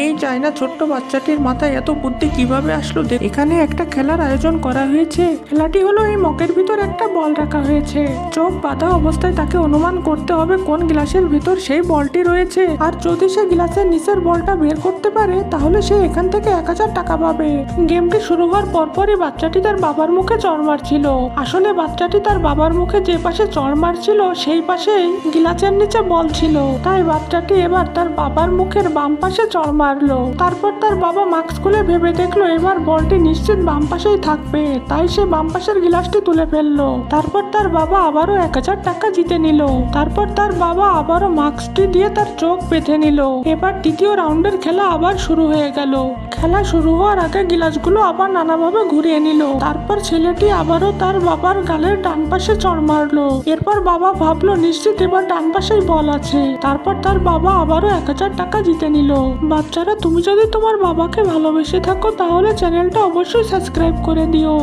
এই চায়না ছোট্ট বাচ্চাটির মাথায় এত বুদ্ধি কিভাবে আসলো? এখানে একটা খেলার আয়োজন করা হয়েছে। খেলাটি হলো এই মগের ভিতর একটা বল রাখা হয়েছে। চোখ বাঁধা অবস্থায় তাকে অনুমান করতে হবে কোন গ্লাসের ভিতর সেই বলটি রয়েছে, আর যদি সে গ্লাসের নিচের বলটা বের করতে পারে তাহলে সে এখান থেকে 1000 টাকা পাবে। গেমটি শুরু হওয়ার পরপরই বাচ্চাটি তার বাবার মুখে চড় মারছিল। আসলে বাচ্চাটি তার বাবার মুখে যে পাশে চড় মারছিল সেই পাশেই গ্লাসের নিচে বল ছিল, তাই বাচ্চাটি এবার তার বাবার মুখের বাম পাশে চড় মারলো। তারপর তার বাবা মাস্ক খুলে ভেবে দেখলো এবার বলটি নিশ্চিত বাম পাশেই থাকবে, তাই সে বাম পাশের গ্লাসটি তুলে ফেললো। তারপর তার বাবা আবারও 1000 টাকা জিতে নিল। তারপর তার বাবা আবারও মাস্কটি দিয়ে তার চোখ বেঁধে নিল। এবার দ্বিতীয় রাউন্ডের খেলা আবার শুরু হয়ে গেল। খেলা শুরু হওয়ার আগে গ্লাসগুলো আবার নানাভাবে ঘুরিয়ে নিল। তারপর ছেলেটি আবারও তার বাবার গালের ডান পাশে চড় মারলো। এরপর বাবা ভাবলো নিশ্চিত এবার ডান পাশেই বল আছে। তারপর তার বাবা আবারও 1000 টাকা জিতে নিল। বাচ্চারা, তুমি যদি তোমার বাবাকে ভালোবেসে থাকো তাহলে চ্যানেলটা অবশ্যই সাবস্ক্রাইব করে দিও।